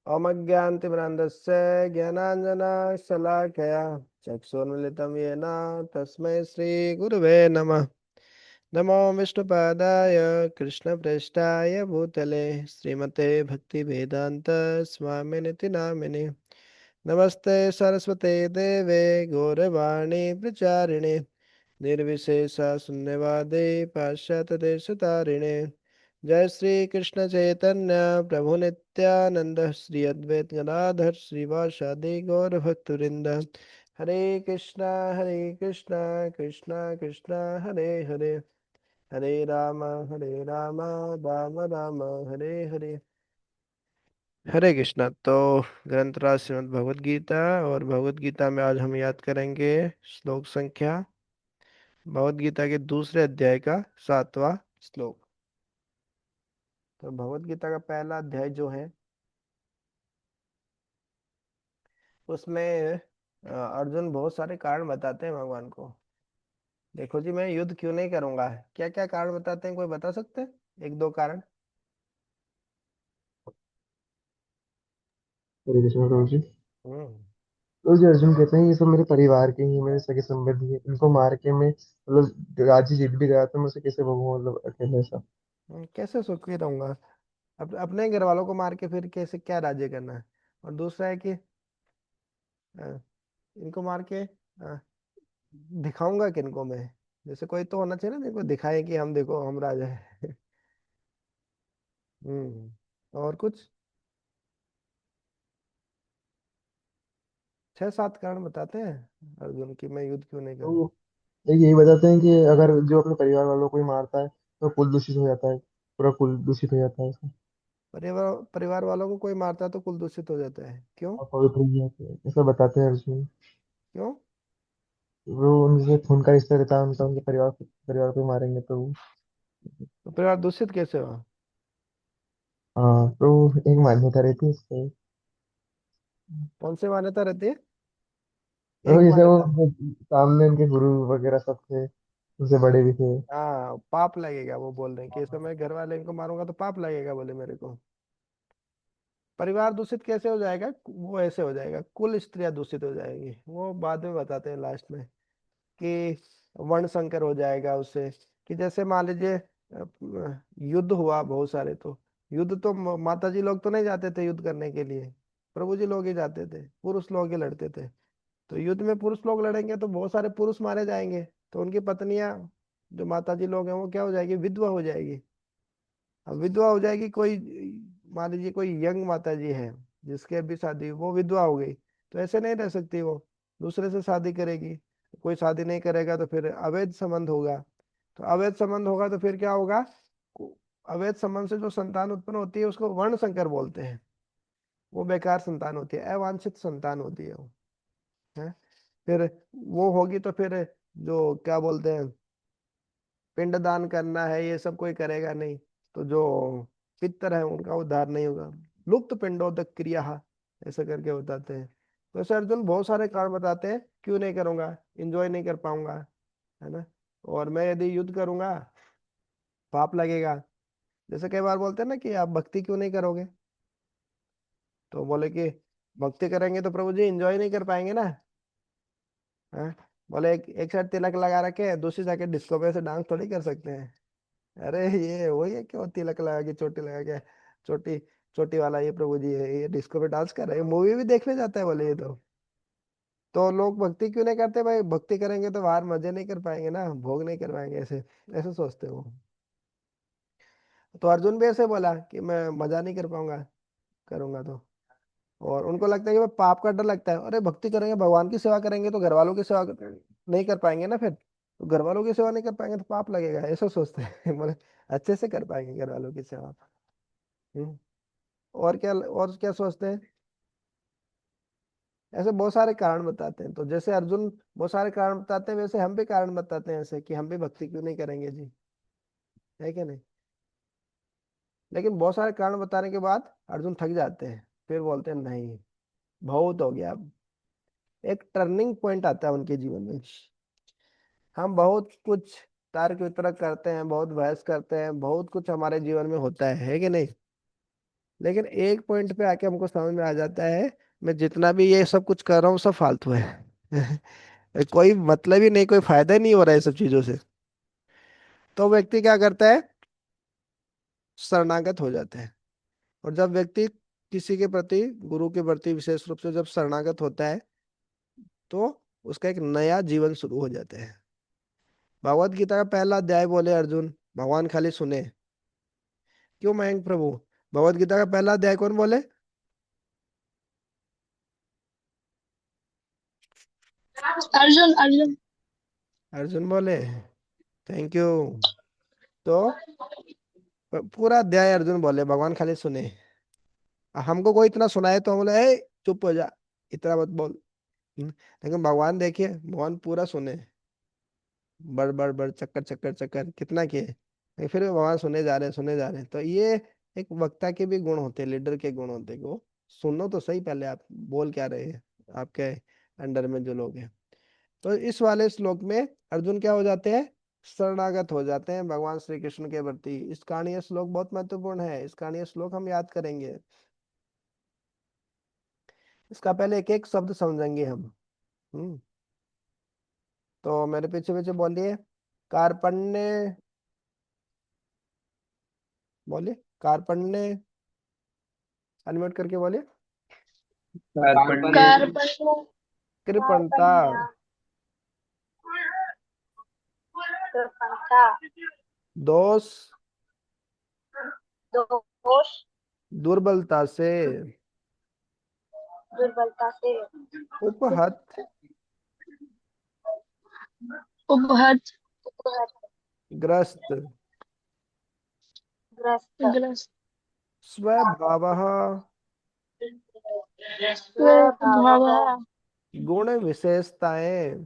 अमज्ञानतिमिरान्धस्य ज्ञानाञ्जनशलाकया चक्षुरुन्मिलितं येन तस्मै श्रीगुरुवे नमः। नमो विष्णुपादाय कृष्णप्रेष्ठाय भूतले श्रीमते भक्तिवेदान्त स्वामिनिति नामिने। नमस्ते सरस्वते देवे गौरवाणी प्रचारिणे निर्विशेष शून्यवादे पाश्चात्यदेशतारिणे। जय श्री कृष्ण चैतन्य प्रभु नित्यानंद श्री अद्वैत गदाधर श्रीवासादि गौर भक्तवृंद। हरे कृष्णा कृष्णा कृष्णा हरे हरे, हरे राम राम राम हरे हरे। हरे कृष्णा। तो ग्रंथराज श्रीमद् भगवद गीता, और भगवद गीता में आज हम याद करेंगे श्लोक संख्या, भगवद गीता के दूसरे अध्याय का 7वां श्लोक। तो भगवद गीता का पहला अध्याय जो है उसमें अर्जुन बहुत सारे कारण बताते हैं भगवान को। देखो जी, मैं युद्ध क्यों नहीं करूंगा, क्या क्या कारण बताते हैं, कोई बता सकते हैं? एक दो कारण। हरे कृष्ण प्रभु जी। हम्म। तो जो अर्जुन कहते हैं ये सब मेरे परिवार के ही, मेरे सगे संबंधी है, इनको मार के मैं मतलब राज्य जीत भी गया तो मैं उसे कैसे भोगूं, मतलब अकेले ऐसा। कैसे सुखी रहूंगा? अपने घर वालों को मार के फिर कैसे क्या राज्य करना है? और दूसरा है कि अ, इनको मार के दिखाऊंगा किनको मैं? जैसे कोई तो होना चाहिए ना, देखो दिखाए कि हम, देखो हम राजा है। और कुछ 6-7 कारण बताते हैं अर्जुन की मैं युद्ध क्यों नहीं करूं। तो एक यही बताते हैं कि अगर जो अपने परिवार वालों को ही मारता है तो कुल दूषित हो जाता है, पूरा कुल दूषित हो जाता है उसका, परिवार परिवार वालों को कोई मारता है तो कुल दूषित हो जाता है, क्यों? और पवित्र हो जाते हैं, ऐसा बताते हैं अर्जुन। क्यों? वो उनसे खून का रिश्ता रहता है उनका, उनके परिवार को मारेंगे तो तो परिवार दूषित कैसे हुआ? हाँ, तो एक मान्यता रहती है इससे। कौन सी मान्यता रहती है? तो एक जैसे वो मान्यता। सामने उनके गुरु वगैरह सब थे, उनसे बड़े भी थे। हाँ, पाप लगेगा, वो बोल रहे हैं कि इस समय घर वाले इनको मारूंगा तो पाप लगेगा, बोले मेरे को। परिवार दूषित कैसे हो जाएगा? वो ऐसे हो जाएगा, कुल स्त्रियां दूषित हो जाएगी, वो बाद में बताते हैं लास्ट में कि वर्ण संकर हो जाएगा उससे। कि जैसे मान लीजिए युद्ध हुआ बहुत सारे, तो युद्ध तो माता जी लोग तो नहीं जाते थे युद्ध करने के लिए, प्रभु जी लोग ही जाते थे, पुरुष लोग ही लड़ते थे। तो युद्ध में पुरुष लोग लड़ेंगे तो बहुत सारे पुरुष मारे जाएंगे, तो उनकी पत्नियां, जो माता जी लोग हैं, वो क्या हो जाएगी? विधवा हो जाएगी। अब विधवा हो जाएगी कोई, मान लीजिए कोई यंग माता जी है जिसके अभी शादी, वो विधवा हो गई, तो ऐसे नहीं रह सकती, वो दूसरे से शादी करेगी। कोई शादी नहीं करेगा तो फिर अवैध संबंध होगा। तो अवैध संबंध होगा तो फिर क्या होगा? अवैध संबंध से जो संतान उत्पन्न होती है उसको वर्ण संकर बोलते हैं। वो बेकार संतान होती है, अवांछित संतान होती है वो, है। फिर वो होगी तो फिर जो क्या बोलते हैं, पिंड दान करना है ये सब कोई करेगा नहीं, तो जो पितर है उनका उद्धार नहीं होगा। लुप्त पिंडोदक क्रिया, ऐसा करके बताते हैं। तो ऐसे अर्जुन बहुत सारे कारण बताते हैं क्यों नहीं करूंगा, इंजॉय नहीं कर पाऊंगा, है ना। और मैं यदि युद्ध करूंगा पाप लगेगा। जैसे कई बार बोलते हैं ना कि आप भक्ति क्यों नहीं करोगे, तो बोले कि भक्ति करेंगे तो प्रभु जी इंजॉय नहीं कर पाएंगे ना। हाँ? बोले एक साइड तिलक लगा रखे, दूसरी साइड डिस्को पे से डांस थोड़ी कर सकते हैं। अरे ये वही है, क्यों तिलक लगा के चोटी लगा के, चोटी चोटी वाला ये प्रभु जी है, ये डिस्को पे डांस कर रहे हैं, मूवी भी देखने जाता है बोले ये तो लोग भक्ति क्यों नहीं करते भाई? भक्ति करेंगे तो बाहर मजे नहीं कर पाएंगे ना, भोग नहीं कर पाएंगे, ऐसे ऐसे सोचते हो। तो अर्जुन भी ऐसे बोला कि मैं मजा नहीं कर पाऊंगा करूंगा तो। और उनको लगता है कि भाई पाप का डर लगता है, अरे भक्ति करेंगे, भगवान की सेवा करेंगे तो घर वालों की सेवा नहीं कर पाएंगे ना फिर, तो घर वालों की सेवा नहीं कर पाएंगे तो पाप लगेगा, ऐसा सोचते हैं। बोले अच्छे से कर पाएंगे घर वालों की सेवा। हम्म। और क्या सोचते हैं? ऐसे बहुत सारे कारण बताते हैं। तो जैसे अर्जुन बहुत सारे कारण बताते हैं, वैसे हम भी कारण बताते हैं ऐसे कि हम भी भक्ति क्यों नहीं करेंगे जी, है क्या नहीं? लेकिन बहुत सारे कारण बताने के बाद अर्जुन थक जाते हैं, फिर बोलते हैं नहीं, बहुत हो गया अब। एक टर्निंग पॉइंट आता है उनके जीवन में। हम बहुत कुछ तर्क वितर्क करते हैं, बहुत बहस करते हैं, बहुत कुछ हमारे जीवन में होता है कि नहीं? लेकिन एक पॉइंट पे आके हमको समझ में आ जाता है, मैं जितना भी ये सब कुछ कर रहा हूँ सब फालतू है। कोई मतलब ही नहीं, कोई फायदा ही नहीं हो रहा है सब चीजों से। तो व्यक्ति क्या करता है, शरणागत हो जाता है। और जब व्यक्ति किसी के प्रति, गुरु के प्रति विशेष रूप से जब शरणागत होता है, तो उसका एक नया जीवन शुरू हो जाता है। भगवत गीता का पहला अध्याय बोले अर्जुन, भगवान खाली सुने। क्यों मयंक प्रभु, भगवत गीता का पहला अध्याय कौन बोले? अर्जुन। अर्जुन। अर्जुन बोले। Thank you. तो पूरा अध्याय अर्जुन बोले, भगवान खाली सुने। हमको कोई इतना सुनाए तो हम बोले ए चुप हो जा, इतना मत बोल। लेकिन भगवान देखिए, भगवान पूरा सुने, बड़ बड़ बड़ चक्कर चक्कर चक्कर कितना किए, लेकिन फिर भी भगवान सुने जा रहे हैं, सुने जा रहे हैं। तो ये एक वक्ता के भी गुण होते हैं, लीडर के गुण होते हैं कि वो सुनो तो सही पहले आप बोल क्या रहे हैं, आपके अंडर में जो लोग हैं। तो इस वाले श्लोक में अर्जुन क्या हो जाते हैं, शरणागत हो जाते हैं भगवान श्री कृष्ण के प्रति। इस कारण ये श्लोक बहुत महत्वपूर्ण है, इस कारण ये श्लोक हम याद करेंगे। इसका पहले एक एक शब्द समझेंगे हम। हम्म। तो मेरे पीछे पीछे बोलिए, कार्पण्य, बोलिए कार्पण्य, अनम्यूट करके बोलिए। कार्पण्य। कार्पण्य। कृपणता, कृपणता। दोष, दोष। दुर्बलता से, दुर्बलता से। उपहत, उपहत। ग्रस्त, ग्रस्त। ग्रस्त। स्वभावः, स्वभावः। गुण विशेषताएं,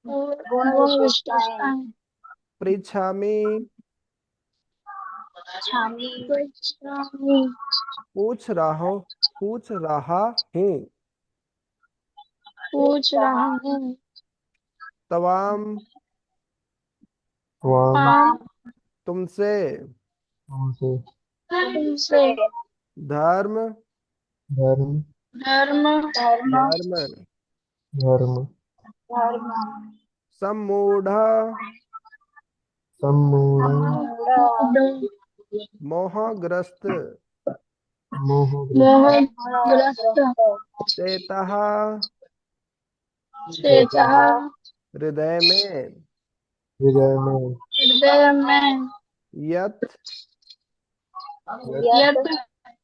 गुण विशेषताएं। पृच्छामि, छामी। पृच्छामि। पूछ रहा हूँ, पूछ रहा हूँ, पूछ रहा हूँ। तवाम, वाम। आम। तुमसे, तुमसे। तुमसे। धर्म, धर्म। धर्म। धर्म। धर्म, धर्म। धर्म। सम्मूढ़, सम्मूढ़। मूढ़। मोहग्रस्त, मोहग्रस्त। मोहग्रस्त। चेतः, चेतः। हृदय में, हृदय में। हृदय में। यत, यत।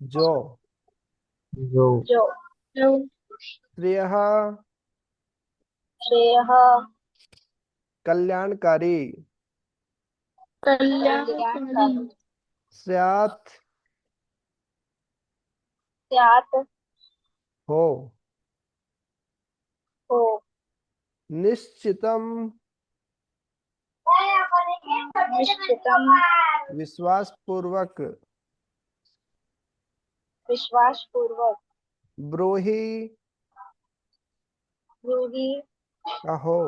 जो, जो। जो। जो। श्रेयः, श्रेयः। कल्याणकारी, कल्याणकारी। स्यात्, स्यात्। हो, हो। निश्चितम, निश्चितम। विश्वास पूर्वक, विश्वास पूर्वक। ब्रूहि, रूढ़ी। कहो,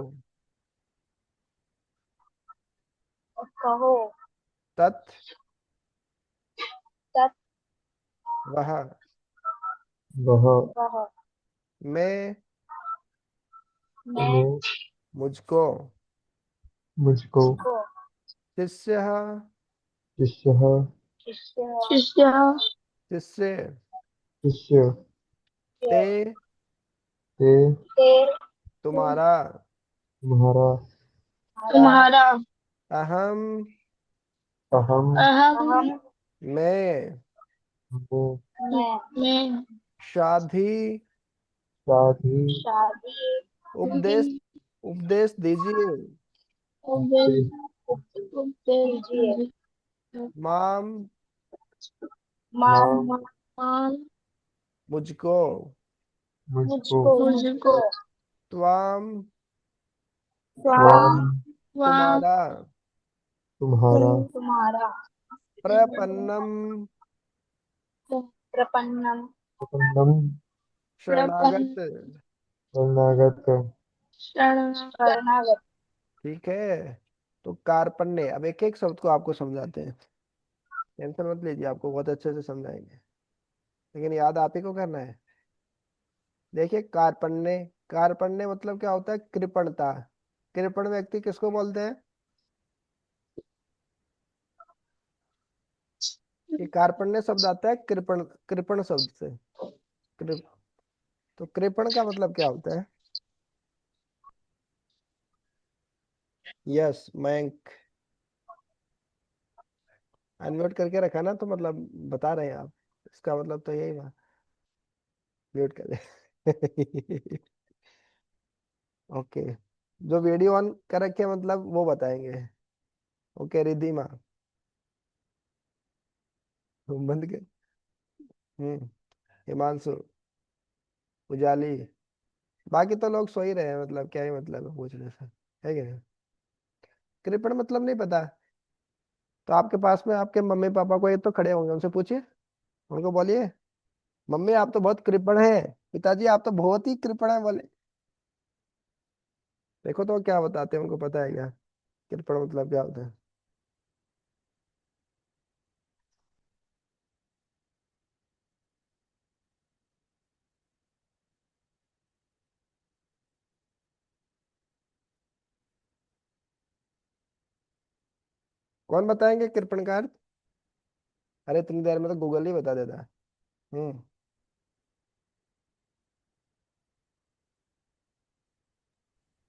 कहो। तत्, तत्। वह, वह। वह। मैं, मैं। मैं। मुझको, मुझको। मुझको। शिष्य, शिष्य। शिष्य। शिष्य। शिष्य, शिष्य। ते, ते। ते। तुम्हारा, तुम्हारा। तुम्हारा। अहम, अहम। अहम। मैं, मैं। शाधी, साथ ही। शादी। उपदेश, उपदेश दीजिए, उपदेश। दीजिए। माम, नाम। माम। मुझको, मुझको। मुझको। त्वाम, स्वाम। स्वाम। तुम्हारा, तुम्हारा। तुम्हारा। प्रपन्नम, प्रपन्नम। प्रपन्नम। शरणागत। शरणागत। शरणागत। ठीक है। तो कार्पण्य, अब एक एक शब्द को आपको समझाते हैं। टेंशन मत लीजिए, आपको बहुत अच्छे से समझाएंगे, लेकिन याद आप ही को करना है। देखिए, कार्पण्य, कार्पण्य मतलब क्या होता है? कृपणता। कृपण व्यक्ति किसको बोलते हैं? ये कार्पण्य शब्द आता है कृपण, कृपण शब्द से। कृप, तो कृपण का मतलब क्या होता है? यस, मयंक। अनम्यूट करके रखा ना, तो मतलब बता रहे हैं आप, इसका मतलब तो यही हुआ। म्यूट कर दे। ओके, जो वीडियो ऑन कर रखे मतलब वो बताएंगे। ओके, रिधिमा, तुम बंद कर। हम्म। हिमांशु, उजाली, बाकी तो लोग सो ही रहे हैं, मतलब क्या ही मतलब है पूछने से, है कि नहीं? कृपण मतलब नहीं पता? तो आपके पास में आपके मम्मी पापा को ये तो खड़े होंगे, उनसे पूछिए, उनको बोलिए, मम्मी आप तो बहुत कृपण है, पिताजी आप तो बहुत ही कृपण है बोले। देखो तो क्या बताते हैं, उनको पता है क्या कृपण मतलब क्या होता है? कौन बताएंगे कृपण का अर्थ? अरे इतनी देर में तो गूगल ही बता देता है। हम्म।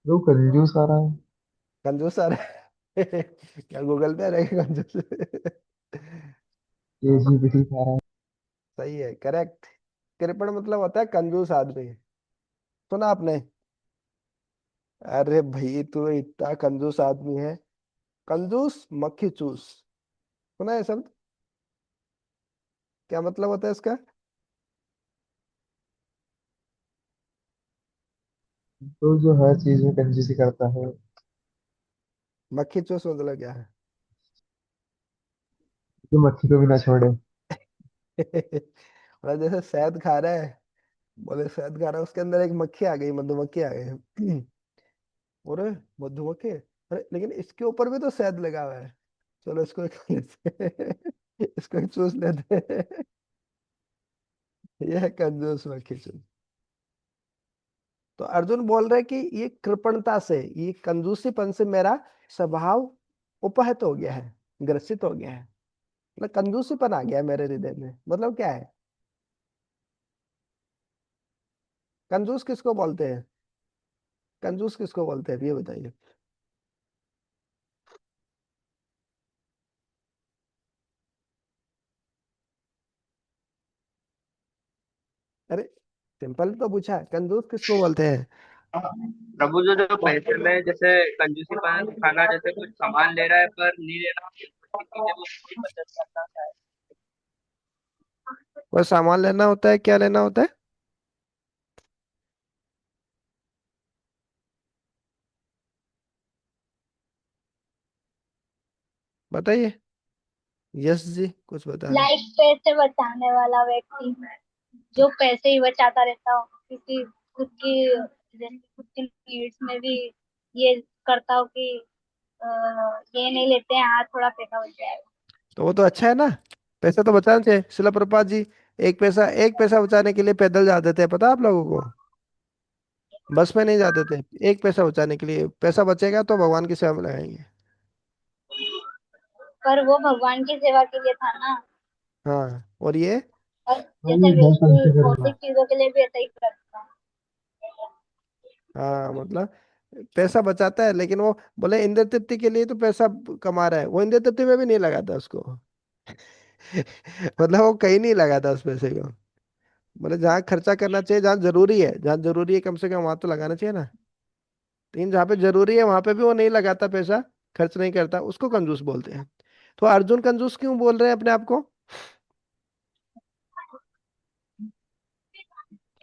वो कंजूस आ रहा है। कंजूस आ रहा है। क्या गूगल पे रहेगा कंजूस? KGPT खा रहा है। सही है, करेक्ट। कृपण मतलब होता है कंजूस आदमी। सुना आपने? अरे भाई तू इतना कंजूस आदमी है। कंजूस मक्खी चूस, सुना है शब्द? क्या मतलब होता है इसका? तो जो हर चीज में कंजूसी करता है। मक्खी चूस मतलब क्या है? जो मक्खी को भी ना छोड़े। मतलब जैसे शहद खा रहा है, बोले शहद खा रहा है, उसके अंदर एक मक्खी आ गई, मधुमक्खी आ गई। और मधुमक्खी, अरे लेकिन इसके ऊपर भी तो शहद लगा हुआ है, चलो इसको ही खा लेते हैं। इसको ही चूस लेते हैं। यह है कंजूस मक्खी चूस। तो अर्जुन बोल रहे कि ये कृपणता से, ये कंजूसीपन से मेरा स्वभाव उपहत हो गया है, ग्रसित हो गया है। मतलब कंजूसीपन आ गया है मेरे हृदय में, मतलब क्या है? कंजूस किसको बोलते हैं? कंजूस किसको बोलते हैं ये बताइए। अरे सिंपल तो पूछा, कंजूस किसको बोलते हैं? प्रभु जो जो पैसे में जैसे कंजूसी खाना, जैसे कुछ सामान ले रहा है पर नहीं लेना, चीजें वो थोड़ी बचत करना है। वो सामान लेना होता है, क्या लेना होता है? बताइए, यस जी कुछ बता रहे हैं। लाइफ पैसे बचाने वाला व्यक्ति, जो पैसे ही बचाता रहता हो, किसी खुद की, जैसे खुद की नीड्स में भी ये करता हो कि अ, ये नहीं लेते हैं, हाँ थोड़ा पैसा बच जाएगा। तो वो तो अच्छा है ना, पैसा तो बचाना चाहिए। शिला प्रभुपाद जी एक पैसा बचाने के लिए पैदल जाते थे, पता है आप लोगों को? बस में नहीं जाते थे, एक पैसा बचाने के लिए। पैसा बचेगा तो भगवान की सेवा में लगाएंगे। पर वो भगवान की सेवा के लिए था ना। हाँ, और ये? और हाँ, जैसे ये बहुत पंक्ति करेगा। भौतिक चीजों के लिए भी ऐसा ही करता है। हाँ मतलब पैसा बचाता है, लेकिन वो बोले इंद्र तृप्ति के लिए तो पैसा कमा रहा है, वो इंद्र तृप्ति में भी नहीं लगाता उसको। मतलब वो कहीं नहीं लगाता उस पैसे को। बोले जहाँ खर्चा करना चाहिए, जहाँ जरूरी है, जहाँ जरूरी है कम से कम वहां तो लगाना चाहिए ना। लेकिन जहाँ पे जरूरी है वहां पे भी वो नहीं लगाता पैसा, खर्च नहीं करता, उसको कंजूस बोलते हैं। तो अर्जुन कंजूस क्यों बोल रहे हैं अपने आप को?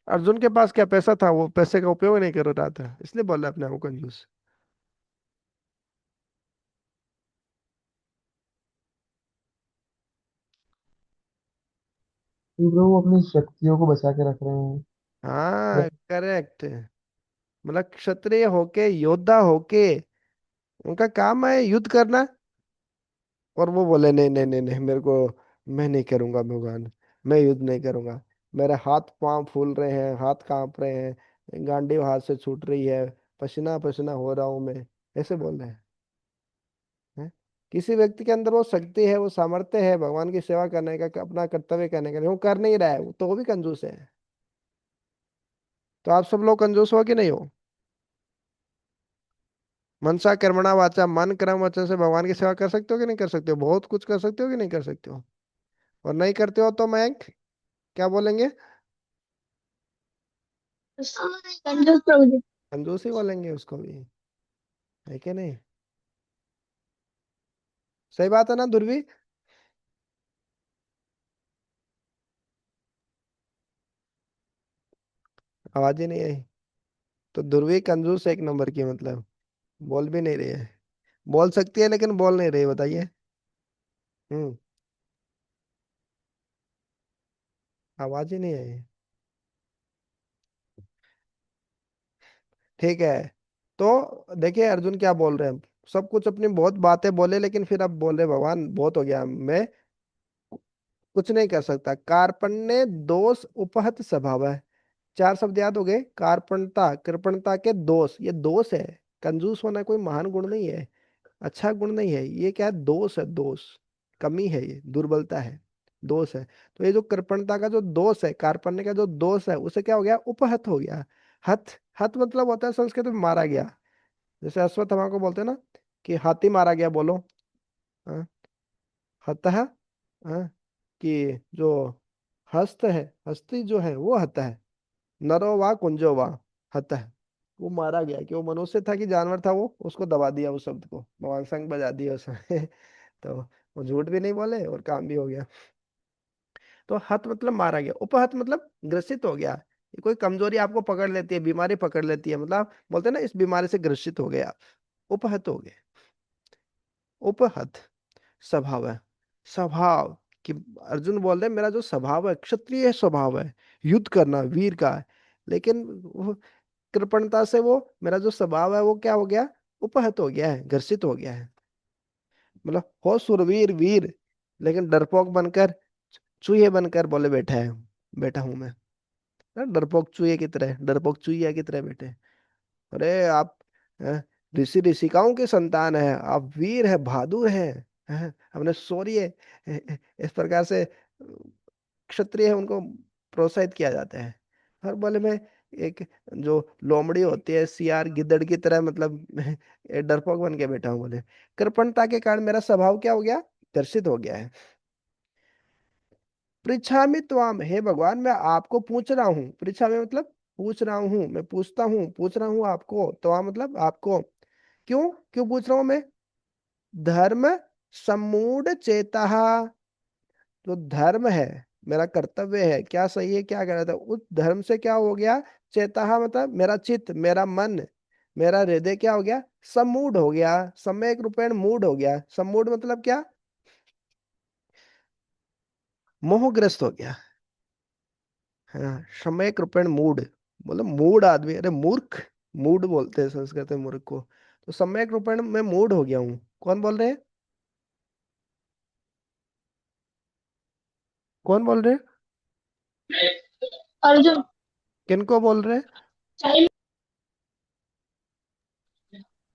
अर्जुन के पास क्या पैसा था, वो पैसे का उपयोग नहीं कर रहा था, इसलिए बोल रहा है अपने आप को कंजूस। क्योंकि वो अपनी शक्तियों को बचा के रख रहे हैं। हाँ बस करेक्ट। मतलब क्षत्रिय होके, योद्धा होके, उनका काम है युद्ध करना। और वो बोले नहीं नहीं नहीं नहीं मेरे को, मैं नहीं करूंगा भगवान, मैं युद्ध नहीं करूंगा, मेरे हाथ पांव फूल रहे हैं, हाथ कांप रहे हैं, गांडी हाथ से छूट रही है, पसीना पसीना हो रहा हूं मैं, ऐसे बोल रहे हैं। किसी व्यक्ति के अंदर वो शक्ति है, वो सामर्थ्य है भगवान की सेवा करने का, अपना कर्तव्य करने का, वो कर नहीं रहा है, तो वो भी कंजूस है। तो आप सब लोग कंजूस हो कि नहीं हो? मनसा कर्मणा वाचा, मन कर्म वचन से भगवान की सेवा कर सकते हो कि नहीं कर सकते हो? बहुत कुछ कर सकते हो कि नहीं कर सकते हो? और नहीं करते हो तो मैं क्या बोलेंगे? कंजूस प्रभु जी। कंजूस ही बोलेंगे उसको भी, है कि नहीं? सही बात है ना ध्रुवी? आवाज ही नहीं आई। तो ध्रुवी कंजूस एक नंबर की, मतलब बोल भी नहीं रही है, बोल सकती है लेकिन बोल नहीं रही, बताइए। हम्म। आवाज ही नहीं आई। ठीक है। तो देखिए अर्जुन क्या बोल रहे हैं, सब कुछ अपनी बहुत बातें बोले, लेकिन फिर अब बोल रहे भगवान बहुत हो गया, मैं कुछ नहीं कर सकता। कार्पण्य दोष उपहत स्वभाव है। चार शब्द याद हो गए, कार्पणता, कृपणता के दोष, ये दोष है। कंजूस होना कोई महान गुण नहीं है, अच्छा गुण नहीं है, ये क्या है, दोष है, दोष, कमी है, ये दुर्बलता है, दोष है। तो ये जो कृपणता का जो दोष है, कार्पण्य का जो दोष है, उसे क्या हो गया, उपहत हो गया। हत, हत मतलब होता है संस्कृत में मारा गया। जैसे अश्वत्थामा को बोलते हैं ना कि हाथी मारा गया, बोलो। हाँ, हतः। हाँ, कि जो हस्त है, हस्ती जो है वो हत है, नरो वा कुंजो वा, हतः। वो मारा गया, कि वो मनुष्य था कि जानवर था, वो उसको दबा दिया, उस शब्द को भगवान संग बजा दिया उसने तो वो झूठ भी नहीं बोले और काम भी हो गया। तो हत मतलब मारा गया, उपहत मतलब ग्रसित हो गया। ये कोई कमजोरी आपको पकड़ लेती है, बीमारी पकड़ लेती है, मतलब बोलते हैं ना इस बीमारी से ग्रसित हो गए आप, उपहत हो गए। उपहत स्वभाव है, स्वभाव, कि अर्जुन बोल रहे हैं मेरा जो स्वभाव है क्षत्रिय स्वभाव है, युद्ध करना वीर का है, लेकिन वो कृपणता से वो मेरा जो स्वभाव है वो क्या हो गया, उपहत हो गया है, घर्षित हो गया है। मतलब हो सुरवीर वीर, लेकिन डरपोक बनकर, चूहे बनकर बोले बैठा है, बैठा हूं मैं। डरपोक चूहे की तरह, डरपोक चूहिया की तरह बैठे। अरे आप अ, ऋषि ऋषिकाओं के संतान है, आप वीर है, बहादुर है, हमने शौर्य, इस प्रकार से क्षत्रिय है उनको प्रोत्साहित किया जाता है। हर बोले में एक जो लोमड़ी होती है सियार गिद्दड़ की तरह, मतलब ये डरपोक बन के बैठा हूँ, बोले कृपणता के कारण मेरा स्वभाव क्या हो गया, दर्शित हो गया है। पृछामि त्वाम, हे भगवान मैं आपको पूछ रहा हूँ, पृछामि मतलब पूछ रहा हूँ, मैं पूछता हूँ, पूछ रहा हूँ आपको, त्वाम मतलब आपको। क्यों, क्यों पूछ रहा हूं मैं? धर्म सम्मूढ़ चेता, जो धर्म है, मेरा कर्तव्य है, क्या सही है क्या गलत है, उस धर्म से क्या हो गया, चेता मतलब मेरा चित्त, मेरा मन, मेरा हृदय क्या हो गया, सम्मूढ़ हो गया, सम्यक रूपेण मूढ़ हो गया। सम्मूढ़ मतलब क्या, मोहग्रस्त हो गया। हाँ, सम्यक रूपेण मूढ़, मतलब मूढ़ आदमी, अरे मूर्ख, मूढ़ बोलते हैं संस्कृत में मूर्ख को। तो सम्यक रूपेण मैं मूढ़ हो गया हूँ। कौन बोल रहे हैं, कौन बोल रहे हैं? अर्जुन। किनको बोल रहे हैं?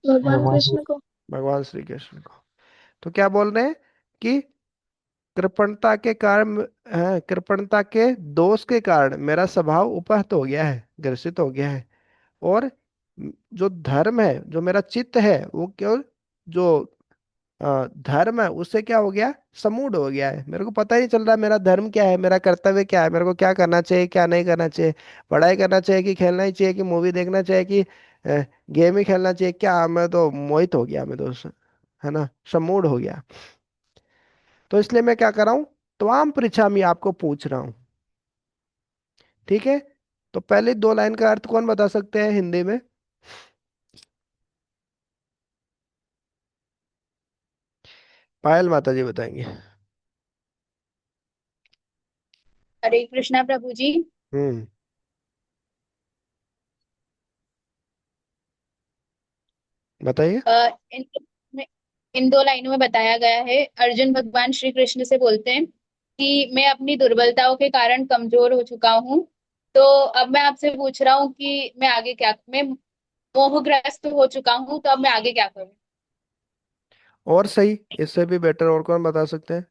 भगवान भगवान से। कृष्ण को। भगवान श्री कृष्ण को। तो क्या बोल रहे हैं कि कृपणता के कारण, कृपणता के दोष के कारण मेरा स्वभाव उपहत हो गया है, ग्रसित हो गया है। और जो धर्म है, जो मेरा चित्त है, वो क्यों, जो धर्म है उससे क्या हो गया, समूढ़ हो गया है। मेरे को पता ही नहीं चल रहा मेरा धर्म क्या है, मेरा कर्तव्य क्या है, मेरे को क्या करना चाहिए क्या नहीं करना चाहिए, पढ़ाई करना चाहिए कि खेलना ही चाहिए, कि मूवी देखना चाहिए, कि गेम ही खेलना चाहिए, क्या, मैं तो मोहित हो गया, मैं तो है ना, समूढ़ हो गया। तो इसलिए मैं क्या कर रहा हूं, त्वाम पृछामि, आपको पूछ रहा हूं। ठीक है। तो पहले दो लाइन का अर्थ कौन बता सकते हैं हिंदी में? पायल माता जी बताएंगे। हरे कृष्णा प्रभु जी। हम्म। बताइए। अ, इन इन दो लाइनों में बताया गया है, अर्जुन भगवान श्री कृष्ण से बोलते हैं कि मैं अपनी दुर्बलताओं के कारण कमजोर हो चुका हूँ। तो अब मैं आपसे पूछ रहा हूँ कि मैं मोहग्रस्त हो चुका हूँ, तो अब मैं आगे क्या करूँ। और सही, इससे भी बेटर और कौन बता सकते हैं?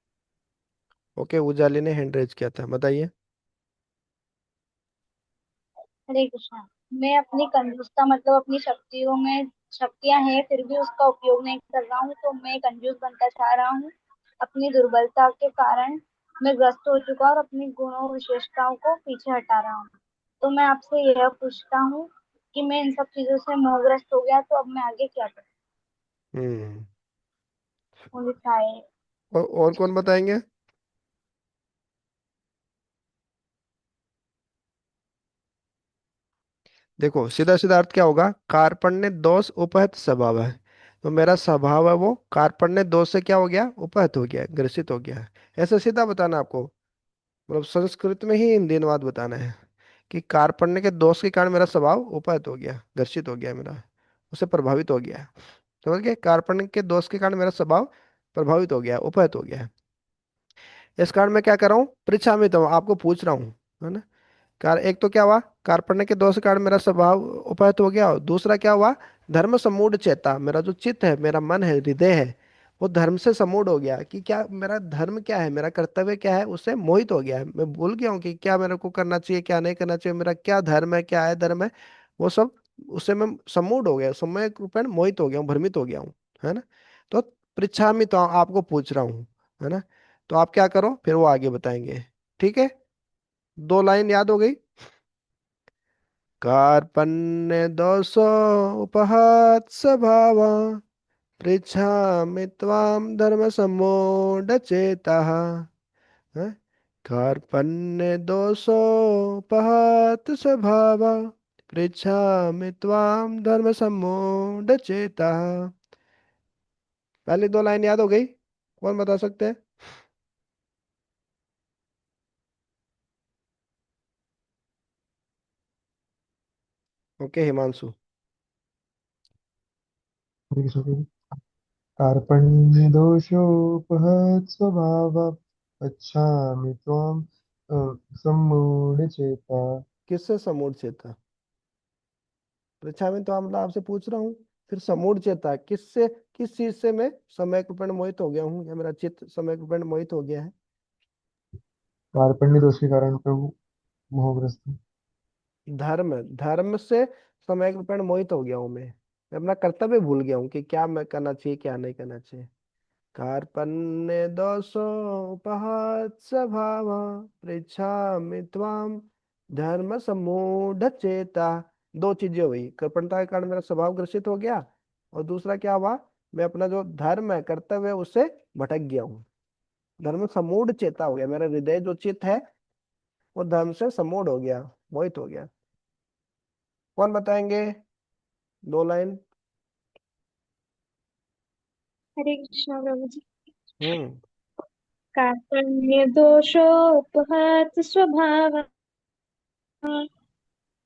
ओके, उजाली ने हैंड रेज किया था, बताइए। हरे कृष्णा। मैं अपनी कंजूसता मतलब अपनी शक्तियों में शक्तियां हैं फिर भी उसका उपयोग नहीं कर रहा हूँ, तो मैं कंजूस बनता चाह रहा हूँ। अपनी दुर्बलता के कारण मैं ग्रस्त हो चुका और अपनी गुणों विशेषताओं को पीछे हटा रहा हूँ। तो मैं आपसे यह पूछता हूँ कि मैं इन सब चीजों से मोहग्रस्त हो गया, तो अब मैं आगे क्या करूँ। हम्म। मुझे चाहे। और कौन बताएंगे? देखो, सीधा सीधा अर्थ क्या होगा? कार्पण्य दोष उपहत स्वभाव है। तो मेरा स्वभाव है वो कार्पण्य दोष से क्या हो गया? उपहत हो गया, ग्रसित हो गया। ऐसे सीधा बताना आपको, मतलब संस्कृत में ही हिंदी अनुवाद बताना है कि कार्पण्य के दोष के कारण मेरा स्वभाव उपहत हो गया, ग्रसित हो गया, मेरा उससे प्रभावित हो गया। समझ गए? कार्पण्य के दोष के कारण मेरा स्वभाव प्रभावित हो गया, उपहत हो गया। इस कारण मैं क्या कर रहा हूँ? परीक्षा में तो आपको पूछ रहा हूँ, है ना। कार एक तो क्या हुआ? कार्पण्य के दोष के कारण मेरा स्वभाव उपहत हो गया, और दूसरा क्या हुआ? धर्म सम्मूढ़ चेता, मेरा जो चित्त है, मेरा मन है, हृदय है, वो धर्म से सम्मूढ़ हो गया कि क्या मेरा धर्म क्या है, मेरा कर्तव्य क्या है, उससे मोहित हो गया है। मैं भूल गया हूँ कि क्या मेरे को करना चाहिए, क्या नहीं करना चाहिए, मेरा क्या धर्म है, क्या है धर्म है, वो सब उससे मैं सम्मूढ़ हो गया, समय रूपेण मोहित हो गया हूँ, भ्रमित हो गया हूँ, है ना। तो परीक्षा में तो आपको पूछ रहा हूँ, है ना। तो आप क्या करो, फिर वो आगे बताएंगे। ठीक है, दो लाइन याद हो गई। कार्पण्य दोषो उपहत स्वभाव, पृच्छामि त्वां धर्म सम्मूढ़ चेताः। हैं? कार्पण्य दोषोपहत स्वभाव, पृच्छामि त्वां धर्म सम्मूढ़ चेताः। पहली दो लाइन याद हो गई? कौन बता सकते हैं? ओके, हिमांशु। हरे कृष्ण प्रभु। कार्पण्यदोषोपहत स्वभाव अच्छामि त्वां सम्मूढ़चेता। किससे समूढ़ चेता? परीक्षा में तो हम आपसे पूछ रहा हूँ। फिर समूढ़ चेता किससे? किस चीज से मैं समय रूपेण मोहित हो गया हूँ, या मेरा चित्त समय रूपेण मोहित हो गया है? कार्पण्य दोष के कारण प्रभु मोहग्रस्त हूँ। धर्म, धर्म से समय रूपेण मोहित हो गया हूँ मैं अपना कर्तव्य भूल गया हूँ कि क्या मैं करना चाहिए, क्या नहीं करना चाहिए। कार्पण्य दोषोपहत स्वभाव, पृच्छामि त्वां धर्म सम्मूढ़ चेता। दो चीजें हुई, कृपणता के कारण मेरा स्वभाव ग्रसित हो गया, और दूसरा क्या हुआ? मैं अपना जो धर्म है, कर्तव्य है, उससे भटक गया हूँ। धर्म सम्मूढ़ चेता हो गया, मेरा हृदय जो चित्त है वो धर्म से सम्मूढ़ हो गया, मोहित हो गया। कौन बताएंगे? दो लाइन। हरे कृष्णा प्रभु जी। हम्म। कार्पण्य दोषोपहत स्वभाव,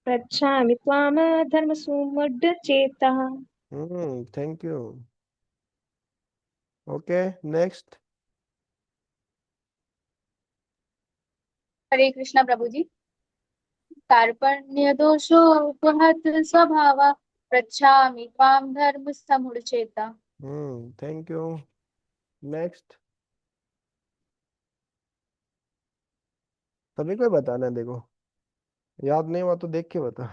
पृच्छामि त्वाम धर्म सुमुढ़ चेतः। Thank you. Okay, next. Hare Krishna प्रभु जी। कार्पण्य दोषोपहत स्वभाव, पृच्छामि त्वां धर्म समुढ़ चेता। Thank you. नेक्स्ट। सभी को ही बताना है, देखो याद नहीं हुआ तो देख के बता।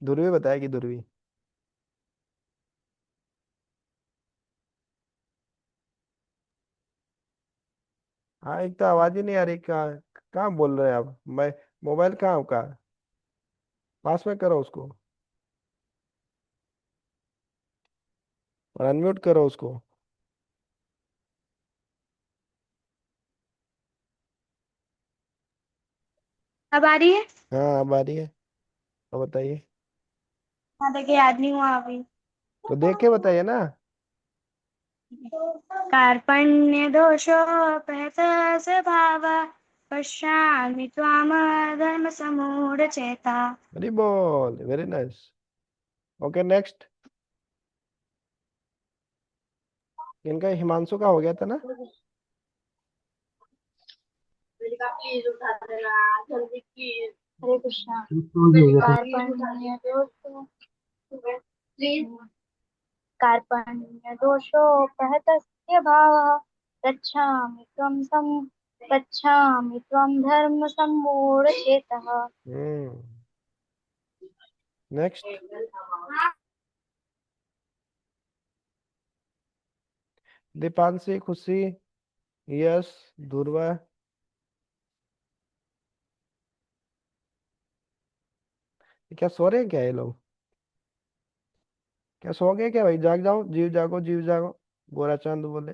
ध्रुवी बताएगी, ध्रुवी। हाँ, एक तो आवाज ही नहीं आ रही, कहाँ कहाँ बोल रहे हैं आप? मैं मोबाइल कहाँ का? पास में करो उसको, और अनम्यूट करो उसको। अब आ रही है। हाँ, अब आ रही है। तो बताइए। हाँ, देखिए याद नहीं हुआ अभी। तो देख के बताइए ना। कार्पण्य दोषोपहत स्वभाव, पश्यामि त्वाम धर्म सम्मूढ़ चेता। अरे बोल, वेरी नाइस। Okay, next. इनका हिमांशु का हो गया था ना। प्लीज उठा देना जल्दी प्लीज। हरे कृष्णा। तो भी हो गया था। कार्पण्य दोषो प्लीज। कार्पण्य दोषोपहतस्य भावः गच्छामि त्वं धर्म सम्मूढचेतः। हम्म। नेक्स्ट। दीपांशी, खुशी, यश, ध्रुवा। क्या सो रहे हैं क्या ये लोग? क्या सो गए क्या भाई? जाग जाओ, जीव जागो, जीव जागो। गोरा चांद बोले।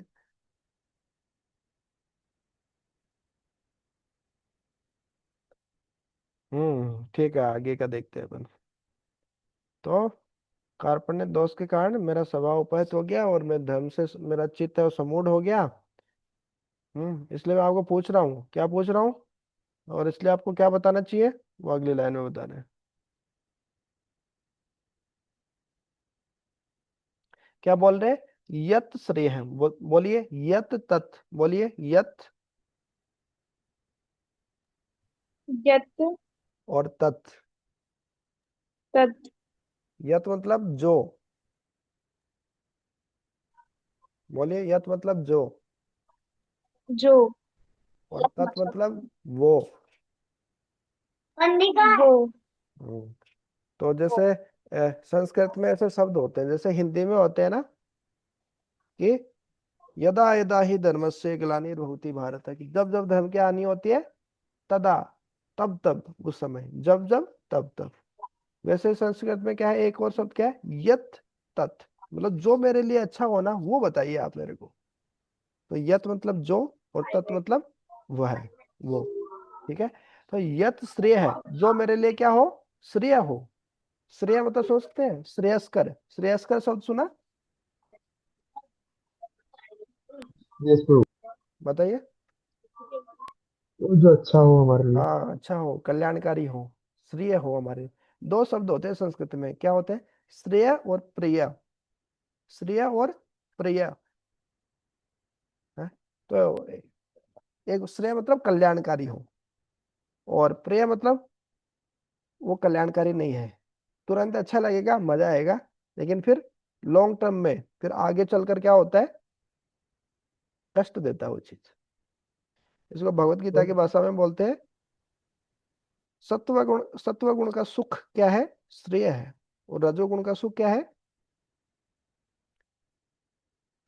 ठीक है, आगे का देखते हैं अपन। तो कार्पण्य दोष के कारण मेरा स्वभाव उपहत हो गया और मैं धर्म से मेरा चित्त है वो समूढ़ हो गया। इसलिए मैं आपको पूछ रहा हूँ, क्या पूछ रहा हूँ, और इसलिए आपको क्या बताना चाहिए वो अगली लाइन में बताना है। क्या बोल रहे हैं? यत श्रेय है, बोलिए यत तत्, बोलिए यत यत् और तत्। तत्। यत मतलब जो, बोलिए यत मतलब जो, जो। और तत् मतलब वो। वो। हम्म, तो जैसे संस्कृत में ऐसे शब्द होते हैं, जैसे हिंदी में होते हैं ना कि यदा यदा ही धर्मस्य ग्लानिर्भवति भारत, कि जब जब धर्म की हानि होती है, तदा, तब तब, उस समय, जब जब, तब तब। वैसे संस्कृत में क्या है, एक और शब्द क्या है, यत तत्, मतलब जो मेरे लिए अच्छा हो ना वो बताइए आप मेरे को। तो यत मतलब जो, और तत् मतलब वह है, वो। ठीक है। तो यत श्रेय है, जो मेरे लिए क्या हो, श्रेय हो। श्रेय मतलब सोचते हैं श्रेयस्कर, श्रेयस्कर शब्द सुना? यस प्रभु। बताइए। तो जो अच्छा हो हमारे लिए। हाँ, अच्छा हो, कल्याणकारी हो, श्रेय हो हमारे। दो शब्द होते हैं संस्कृत में, क्या होते हैं, श्रेय और प्रिय। श्रेय और प्रिय है? तो एक श्रेय मतलब कल्याणकारी हो, और प्रिय मतलब वो कल्याणकारी नहीं है। तुरंत अच्छा लगेगा, मजा आएगा, लेकिन फिर लॉन्ग टर्म में फिर आगे चलकर क्या होता है, कष्ट देता है वो चीज। इसको भगवत गीता तो की भाषा में बोलते हैं, सत्व गुण का सुख क्या है, श्रेय है, और रजोगुण का सुख क्या है,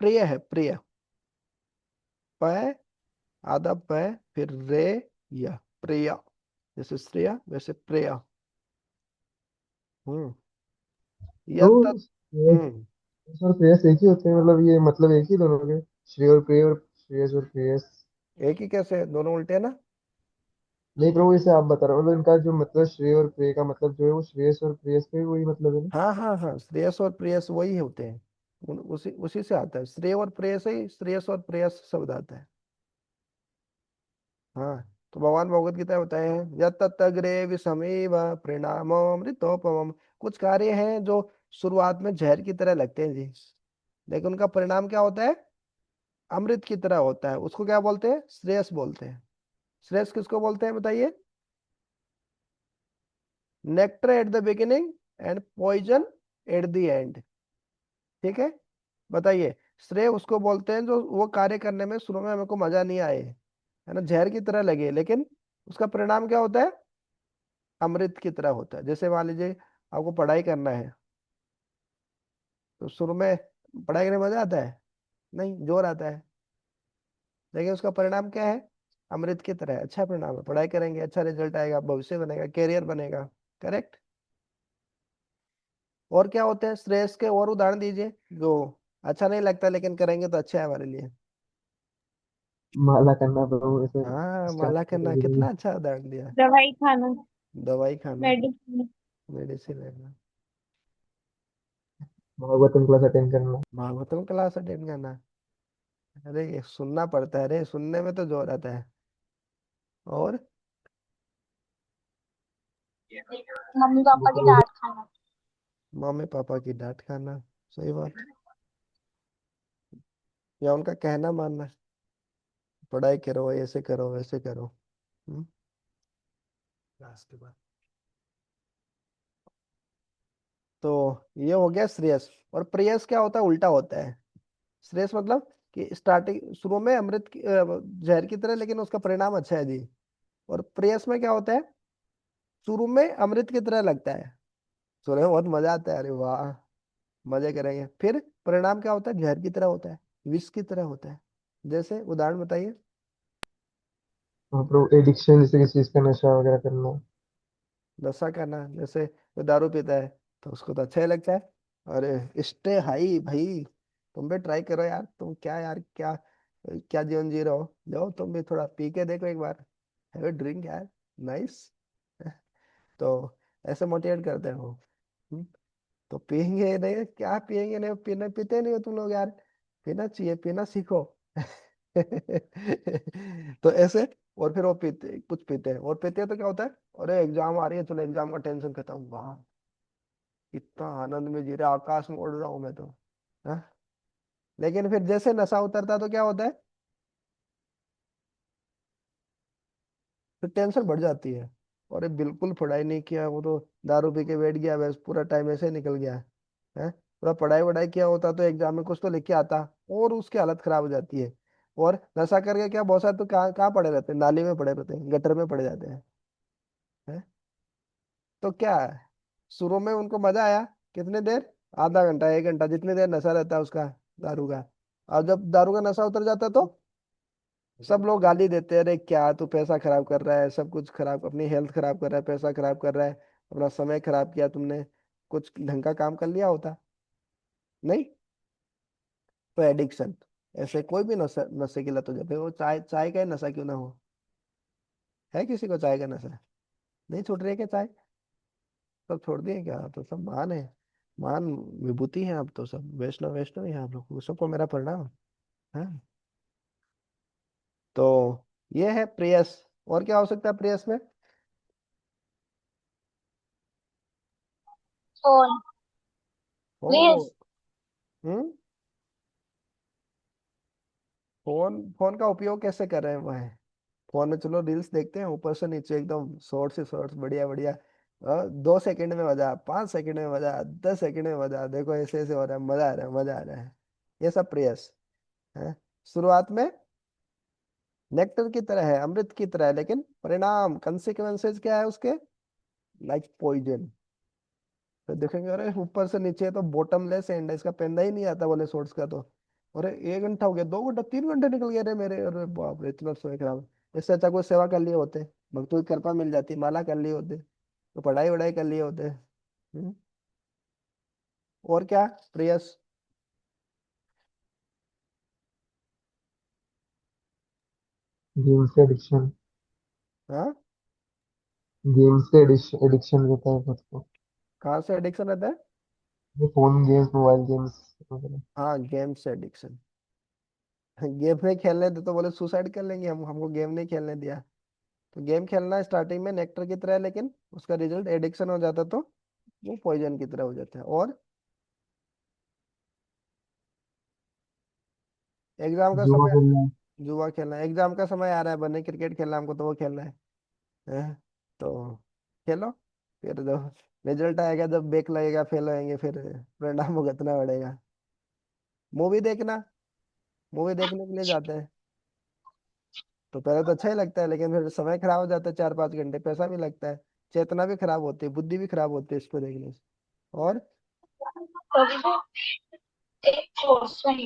प्रिय है, प्रिय। पय, आधा पय, फिर रे, या प्रिय। जैसे श्रेय वैसे प्रिय। हम्म। तो यत तत्। श्रेयस हम्म। और प्रेयस एक ही होते हैं, मतलब ये मतलब एक ही दोनों के, श्रेय और प्रेय और श्रेयस और प्रेयस। एक ही कैसे है? दोनों उल्टे है ना। नहीं प्रभु, इसे आप बता रहे हो, मतलब इनका जो मतलब श्रेय और प्रेय का मतलब जो है वो श्रेयस और प्रेयस का ही वही मतलब है ना। हाँ हाँ हाँ, श्रेयस और प्रेयस वही होते हैं। उसी उसी से आता है, श्रेय और प्रेयस ही श्रेयस और प्रेयस शब्द आता है। हाँ। तो भगवान भगवत गीता में बताए हैं, यत तत् अग्रे विषमेव परिणामो अमृतोपमम्। कुछ कार्य हैं जो शुरुआत में जहर की तरह लगते हैं जी, लेकिन उनका परिणाम क्या होता है, अमृत की तरह होता है। उसको क्या बोलते हैं, श्रेयस बोलते हैं। श्रेयस किसको बोलते हैं बताइए? Nectar at the beginning and poison at the end. ठीक है। बताइए, श्रेय उसको बोलते हैं जो वो कार्य करने में शुरू में हमें को मजा नहीं आए, है ना, जहर की तरह लगे, लेकिन उसका परिणाम क्या होता है, अमृत की तरह होता है। जैसे मान लीजिए आपको पढ़ाई करना है, तो शुरू में पढ़ाई करने में मजा आता है, नहीं, जोर आता है, लेकिन उसका परिणाम क्या है, अमृत की तरह है, अच्छा परिणाम है। पढ़ाई करेंगे, अच्छा रिजल्ट आएगा, भविष्य बनेगा, कैरियर बनेगा। करेक्ट। और क्या होते हैं श्रेयस के, और उदाहरण दीजिए जो अच्छा नहीं लगता लेकिन करेंगे तो अच्छा है हमारे लिए। माला करना प्रभु, ऐसे हाँ, स्टार्ट माला करना, करेंगे। कितना अच्छा उदाहरण दिया। दवाई खाना। दवाई खाना, मेडिसिन। मेडिसिन लेना, भागवतम क्लास अटेंड करना। भागवतम क्लास अटेंड करना। अरे ये सुनना पड़ता है, अरे सुनने में तो जोर आता है। और मम्मी पापा की डांट खाना। मम्मी पापा की डांट खाना, सही बात। या उनका कहना मानना है, पढ़ाई करो, ऐसे करो, वैसे करो। हम्म। क्लास के बाद तो ये हो गया श्रेयस। और प्रेयस क्या होता है? उल्टा होता है। श्रेयस मतलब कि स्टार्टिंग शुरू में अमृत जहर की तरह, लेकिन उसका परिणाम अच्छा है जी। और प्रेयस में क्या होता है? शुरू में अमृत की तरह लगता है, सुने में बहुत मजा आता है, अरे वाह मजे करेंगे, फिर परिणाम क्या होता है? जहर की तरह होता है, विष की तरह होता है। जैसे उदाहरण बताइए। वहाँ पर एडिक्शन, जैसे किसी चीज का नशा वगैरह करना। नशा करना, जैसे कोई दारू पीता है तो उसको तो अच्छा ही लगता है, अरे स्टे हाई भाई, तुम भी ट्राई करो यार, तुम क्या यार, क्या क्या जीवन जी रहे हो, जाओ तुम भी थोड़ा पी के देखो एक बार, हैव अ ड्रिंक यार, नाइस। तो ऐसे मोटिवेट करते हैं वो। हम्म, तो पियेंगे नहीं, क्या पियेंगे नहीं, पीना पीते नहीं हो तुम लोग यार, पीना चाहिए, पीना सीखो। तो ऐसे, और फिर वो पीते, कुछ पीते हैं और पीते हैं तो क्या होता है? अरे एग्जाम आ रही है, चलो एग्जाम का टेंशन खत्म, वाह कितना आनंद में जी रहा, आकाश में उड़ रहा हूँ मैं तो। हाँ? लेकिन फिर जैसे नशा उतरता है तो क्या होता है? फिर टेंशन बढ़ जाती है, अरे बिल्कुल पढ़ाई नहीं किया, वो तो दारू पी के बैठ गया, बस पूरा टाइम ऐसे ही निकल गया है। पूरा पढ़ाई वढ़ाई किया होता तो एग्जाम में कुछ तो लिख के आता, और उसकी हालत खराब हो जाती है। और नशा करके क्या, बहुत सारे तो कहाँ कहाँ पड़े रहते हैं, नाली में पड़े रहते हैं, गटर में पड़े जाते हैं। तो क्या है? शुरू में उनको मजा आया, कितने देर, आधा घंटा, एक घंटा, जितनी देर नशा रहता है उसका, दारू का। और जब दारू का नशा उतर जाता है तो सब लोग गाली देते हैं, अरे क्या तू पैसा खराब कर रहा है, सब कुछ खराब, अपनी हेल्थ खराब कर रहा है, पैसा खराब कर रहा है, अपना समय खराब किया तुमने, कुछ ढंग का काम कर लिया होता नहीं। तो एडिक्शन, ऐसे कोई भी नशा, नशे की लत हो जाती है, वो चाय, चाय का ही नशा क्यों ना हो। है किसी को चाय का नशा? नहीं छूट रही है क्या चाय? सब छोड़ दिए क्या? तो सब महान है, महान विभूति है, अब तो सब वैष्णव वैष्णव ही है आप लोग, सबको मेरा प्रणाम है। तो ये है प्रेयस। और क्या हो सकता है प्रेयस में? फोन, ओ। रील्स। हम्म। फोन, फोन का उपयोग कैसे कर रहे हैं वह? फोन में चलो रील्स देखते हैं, ऊपर से नीचे एकदम शॉर्ट्स ही शॉर्ट्स, बढ़िया बढ़िया। 2 सेकंड में मजा, 5 सेकंड में मजा, 10 सेकंड में मजा, देखो ऐसे ऐसे हो रहा है, मजा आ रहा है, मजा आ रहा है। ये सब प्रेयस है। शुरुआत में नेक्टर की तरह है, अमृत की तरह है, लेकिन परिणाम, कंसिक्वेंसेज क्या है उसके? Like poison. तो देखेंगे अरे ऊपर से नीचे तो बॉटमलेस एंड है, इसका पेंदा ही नहीं आता बोले शॉर्ट्स का तो। अरे 1 घंटा हो गया, 2 घंटा, 3 घंटे निकल गए रे मेरे, अरे बाप रे, इतना समय खराब। इससे अच्छा कोई सेवा कर लिए होते, भक्तों की कृपा मिल जाती, माला कर लिए होते, तो पढ़ाई वढ़ाई कर लिए होते। और क्या प्रेयस? गेम से एडिक्शन। हाँ, गेम से एडिक्शन रहता है खुद को। कहाँ से एडिक्शन रहता है? ये फोन गेम्स, मोबाइल गेम्स वगैरह। हाँ, गेम से एडिक्शन। गेम नहीं खेलने दे तो बोले सुसाइड कर लेंगे हम, हमको गेम नहीं खेलने दिया। तो गेम खेलना स्टार्टिंग में नेक्टर की तरह है, लेकिन उसका रिजल्ट एडिक्शन हो जाता तो वो पॉइजन की तरह हो जाता है। और एग्जाम का जुआ समय, खेलना। जुआ खेलना, एग्जाम का समय आ रहा है, बने क्रिकेट खेलना हमको तो वो खेलना है? तो खेलो, फिर जब रिजल्ट आएगा, जब बैक लगेगा, फेल होएंगे, फिर परिणाम भुगतना पड़ेगा। मूवी देखना, मूवी देखने के लिए जाते हैं, तो पहले तो अच्छा ही लगता है, लेकिन फिर समय खराब हो जाता है, 4-5 घंटे, पैसा भी लगता है, चेतना भी खराब होती है, बुद्धि भी खराब होती है इसको देखने से। और प्रभु, एक क्वेश्चन,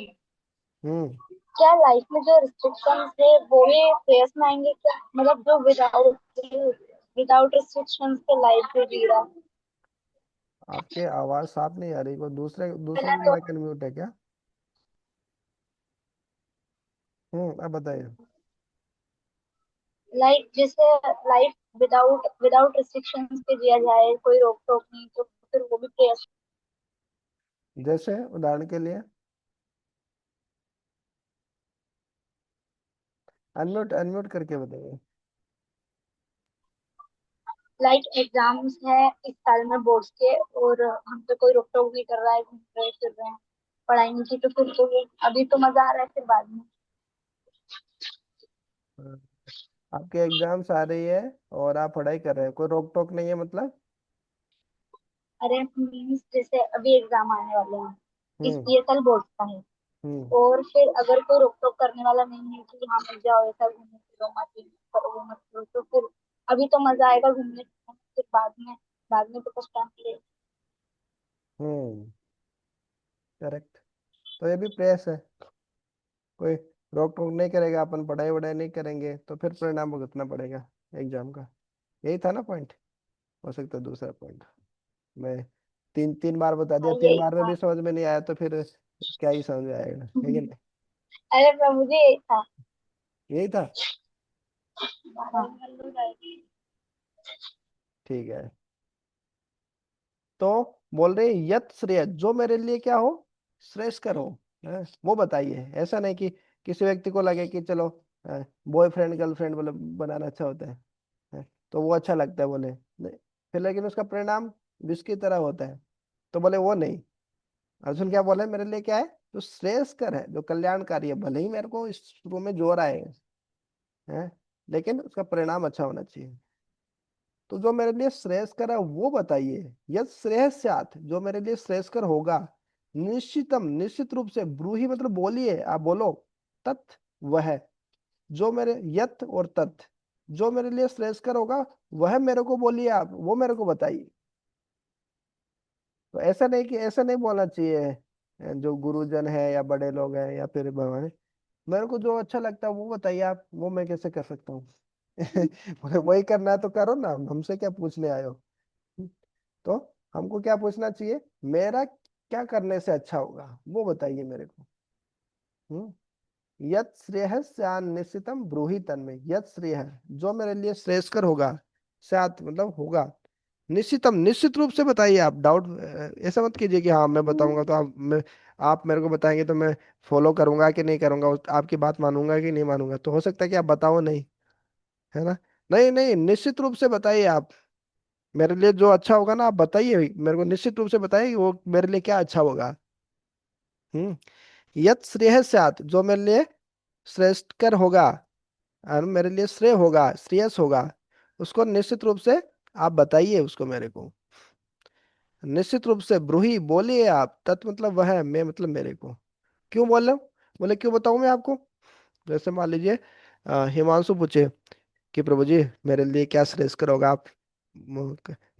हम्म। क्या लाइफ में जो रिस्ट्रिक्शंस है वो भी फेस में आएंगे क्या? मतलब जो विदाउट विदाउट रिस्ट्रिक्शंस के लाइफ में जी रहा है। आपके आवाज साफ नहीं आ रही, कोई दूसरे, दूसरा पहले तो माइक अनम्यूट है क्या? अब बताइए। लाइक जैसे लाइफ विदाउट विदाउट रिस्ट्रिक्शंस के जिया जाए, कोई रोक टोक नहीं, तो फिर वो भी फेस। जैसे उदाहरण के लिए, अनम्यूट, अनम्यूट करके बताइए। लाइक एग्जाम्स है इस साल में बोर्ड्स के, और हम पे कोई रोक टोक नहीं कर रहा है, घूम रहे फिर रहे हैं, पढ़ाई नहीं की तो फिर तो अभी तो मजा आ रहा है, फिर बाद में। हाँ, आपके एग्जाम्स आ रही है और आप पढ़ाई कर रहे हैं, कोई रोक टोक नहीं है मतलब? अरे मीन्स जैसे अभी एग्जाम आने वाले हैं, इस हम्म। ये साल बोर्ड का है, हम्म। और फिर अगर कोई रोक टोक करने वाला नहीं है कि हाँ मत जाओ, ऐसा घूमो फिरो मत, ये मत करो वो मत करो, तो फिर अभी तो मजा आएगा घूमने फिरने में, फिर बाद में तो कुछ टाइम के लिए। हम्म। करेक्ट। तो ये भी प्रयास है, कोई रोक टोक नहीं करेगा, अपन पढ़ाई वढ़ाई नहीं करेंगे तो फिर परिणाम भुगतना पड़ेगा एग्जाम का। यही था ना पॉइंट? हो सकता है दूसरा पॉइंट मैं तीन तीन बार बता हाँ दिया, तीन यही बार में था। भी समझ में नहीं आया तो फिर क्या ही समझ में आएगा, है कि नहीं? अरे पर मुझे यही था। यही था। हाँ। ठीक है। तो बोल रहे हैं, यत श्रेय जो मेरे लिए क्या हो, श्रेष्ठकर हो, है? वो बताइए। ऐसा नहीं कि किसी व्यक्ति को लगे कि चलो बॉयफ्रेंड गर्लफ्रेंड बोले बनाना अच्छा होता है, तो वो अच्छा लगता है बोले नहीं, फिर लेकिन उसका परिणाम विष की तरह होता है, तो बोले वो नहीं। अर्जुन क्या बोले, मेरे लिए क्या है जो श्रेष्ठकर है, जो कल्याणकारी है, भले ही मेरे को इस शुरू में जोर आए हैं, लेकिन उसका परिणाम अच्छा होना चाहिए। तो जो मेरे लिए श्रेयस्कर है वो बताइए। यद श्रेयस्यात् जो मेरे लिए श्रेयस्कर होगा, निश्चितम निश्चित रूप से, ब्रूही मतलब बोलिए, आप बोलो, तत् वह, जो मेरे यत और तत् जो मेरे लिए श्रेयस्कर होगा वह मेरे को बोलिए, आप वो मेरे को बताइए। तो ऐसा नहीं कि ऐसा नहीं बोलना चाहिए जो गुरुजन है या बड़े लोग हैं या फिर भगवान है, मेरे को जो अच्छा लगता है वो बताइए आप, वो मैं कैसे कर सकता हूँ? वही करना है तो करो ना, हमसे क्या पूछने आए हो? तो हमको क्या पूछना चाहिए, मेरा क्या करने से अच्छा होगा वो बताइए मेरे को। यत श्रेय स्यान निश्चितम ब्रूहि तन्मे, यत श्रेय जो मेरे लिए श्रेयस्कर होगा, स्यात मतलब होगा, निश्चितम निश्चित रूप से बताइए। आप डाउट ऐसा मत कीजिए कि हाँ मैं बताऊंगा तो आप मेरे को बताएंगे तो मैं फॉलो करूंगा कि नहीं करूंगा, आपकी बात मानूंगा कि नहीं मानूंगा, तो हो सकता है कि आप बताओ नहीं, है ना? नहीं नहीं, निश्चित रूप से बताइए आप, मेरे लिए जो अच्छा होगा ना आप बताइए मेरे को, निश्चित रूप से बताइए वो मेरे लिए क्या अच्छा होगा। हम्म। यत श्रेय स्यात् जो मेरे लिए श्रेष्ठकर होगा, और मेरे लिए श्रेय होगा, श्रेयस होगा, उसको निश्चित रूप से आप बताइए उसको मेरे को। निश्चित रूप से ब्रूही बोलिए आप, तत् मतलब वह है, मैं मतलब मेरे को। क्यों बोल रहे हो? बोले क्यों बताऊं मैं आपको? जैसे मान लीजिए हिमांशु पूछे कि प्रभु जी मेरे लिए क्या श्रेष्ठकर होगा, आप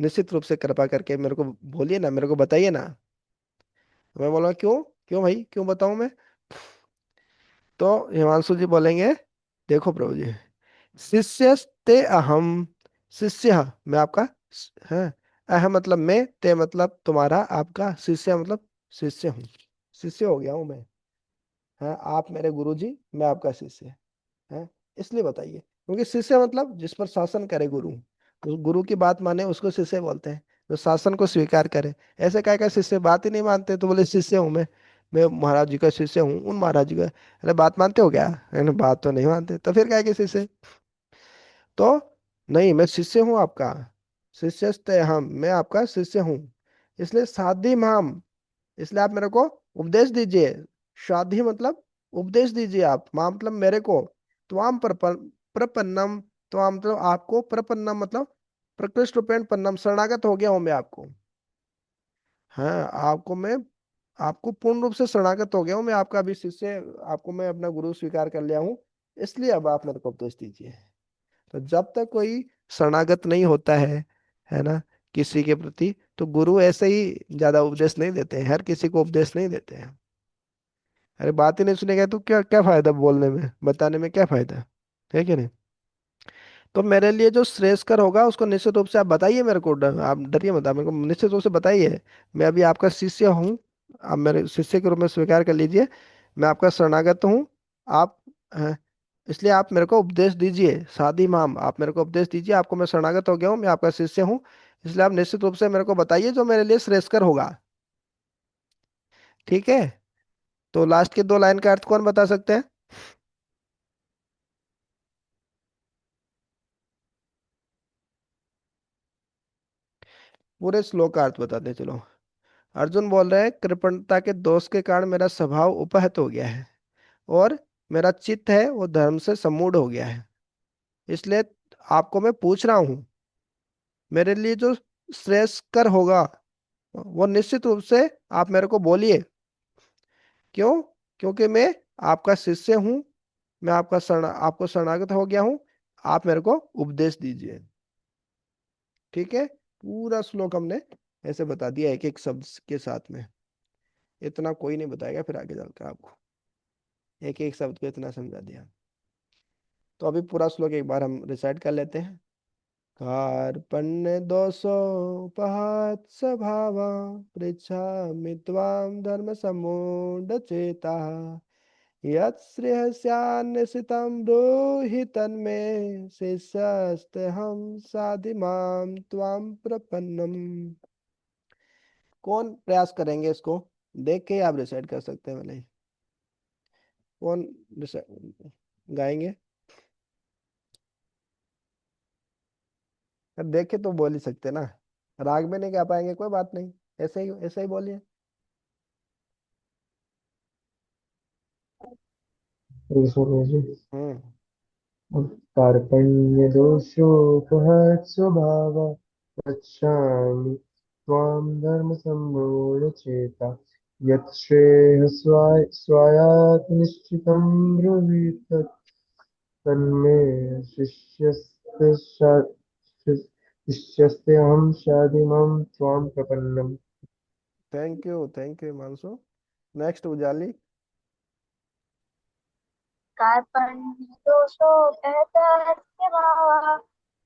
निश्चित रूप से कृपा करके मेरे को बोलिए ना, मेरे को बताइए ना। तो मैं बोला क्यों, क्यों भाई क्यों बताऊं मैं? तो हिमांशु जी बोलेंगे, देखो प्रभु जी, शिष्यस्ते अहम, शिष्य मैं आपका है, अहम मतलब मैं, ते मतलब तुम्हारा, आपका, शिष्य मतलब शिष्य हूँ, शिष्य हो गया हूँ मैं। हाँ, आप मेरे गुरु जी, मैं आपका शिष्य है, इसलिए बताइए, क्योंकि शिष्य मतलब जिस पर शासन करे गुरु, तो गुरु की बात माने उसको शिष्य बोलते हैं, जो शासन को स्वीकार करे। ऐसे क्या शिष्य बात ही नहीं मानते तो बोले शिष्य हूँ मैं महाराज जी का शिष्य हूँ, उन महाराज जी का। अरे बात मानते हो क्या? अरे बात तो नहीं मानते, तो फिर क्या के शिष्य? तो नहीं, मैं शिष्य हूँ आपका, शिष्यस्ते हम, मैं आपका शिष्य हूँ, इसलिए साधी माम, इसलिए आप मेरे को उपदेश दीजिए। शादी मतलब उपदेश दीजिए आप, मां मतलब मेरे को, त्वाम प्रपन्नम, त्वाम मतलब आपको, प्रपन्नम मतलब प्रकृष्ट रूपेण पन्नम, शरणागत हो गया हूं मैं आपको। हाँ, आपको मैं, आपको पूर्ण रूप से शरणागत हो गया हूं मैं, आपका भी शिष्य, आपको मैं अपना गुरु स्वीकार कर लिया हूँ, इसलिए अब आप मेरे को उपदेश दीजिए। तो जब तक कोई शरणागत नहीं होता है ना, किसी के प्रति, तो गुरु ऐसे ही ज्यादा उपदेश नहीं देते हैं, हर किसी को उपदेश नहीं देते हैं। अरे बात ही नहीं सुनेगा तो क्या क्या फायदा बोलने में, बताने में क्या फायदा, है कि नहीं? तो मेरे लिए जो श्रेयस्कर होगा उसको निश्चित रूप से आप बताइए मेरे को, आप डरिए मत, आप मेरे को निश्चित रूप से बताइए। मैं अभी आपका शिष्य हूँ, आप मेरे शिष्य के रूप में स्वीकार कर लीजिए, मैं आपका शरणागत हूँ। आप इसलिए आप मेरे को उपदेश दीजिए, साधी माम आप मेरे को उपदेश दीजिए, आपको मैं शरणागत हो गया हूँ, मैं आपका शिष्य हूँ, इसलिए आप निश्चित रूप से मेरे को बताइए जो मेरे लिए श्रेयस्कर होगा। ठीक है? तो लास्ट के दो लाइन का अर्थ कौन बता सकते हैं? पूरे श्लोक का अर्थ बताते हैं, चलो। अर्जुन बोल रहे हैं कृपणता के दोष के कारण मेरा स्वभाव उपहत हो गया है, और मेरा चित्त है वो धर्म से सम्मूढ़ हो गया है। इसलिए आपको मैं पूछ रहा हूँ, मेरे लिए जो श्रेयस्कर होगा वो निश्चित रूप से आप मेरे को बोलिए। क्यों? क्योंकि मैं आपका शिष्य हूँ, मैं आपको शरणागत हो गया हूँ। आप मेरे को उपदेश दीजिए। ठीक है, पूरा श्लोक हमने ऐसे बता दिया एक एक शब्द के साथ में। इतना कोई नहीं बताएगा फिर आगे चलकर आपको, एक एक शब्द को इतना समझा दिया। तो अभी पूरा श्लोक एक बार हम रिसाइट कर लेते हैं। कार्पण्य दोषोपहत स्वभाव पृच्छामि त्वां धर्म सम्मूढ़ चेता यत् श्रेयस्यान्वेषितं ब्रूहि तन्मे शिष्यस्तेऽहं साधिमां त्वां प्रपन्नम। कौन प्रयास करेंगे इसको? देख के ही आप डिसाइड कर सकते हैं। भले कौन गाएंगे? देख के तो बोल ही सकते ना, राग में नहीं गा पाएंगे कोई बात नहीं, ऐसे ही बोलिए। ईश्वर जी। हम्म। कार्पण्यदोषोपहत स्वभाव पश्यामि त्वां धर्मसम्मूढचेता यत् श्रेयः स्वायात् निश्चितं ब्रूहि तन्मे शिष्यस्तेऽहं शाधिमां त्वां प्रपन्नम्। Thank you Himanshu. Next Ujali. कार्पण्यदोषोपहतस्य भावः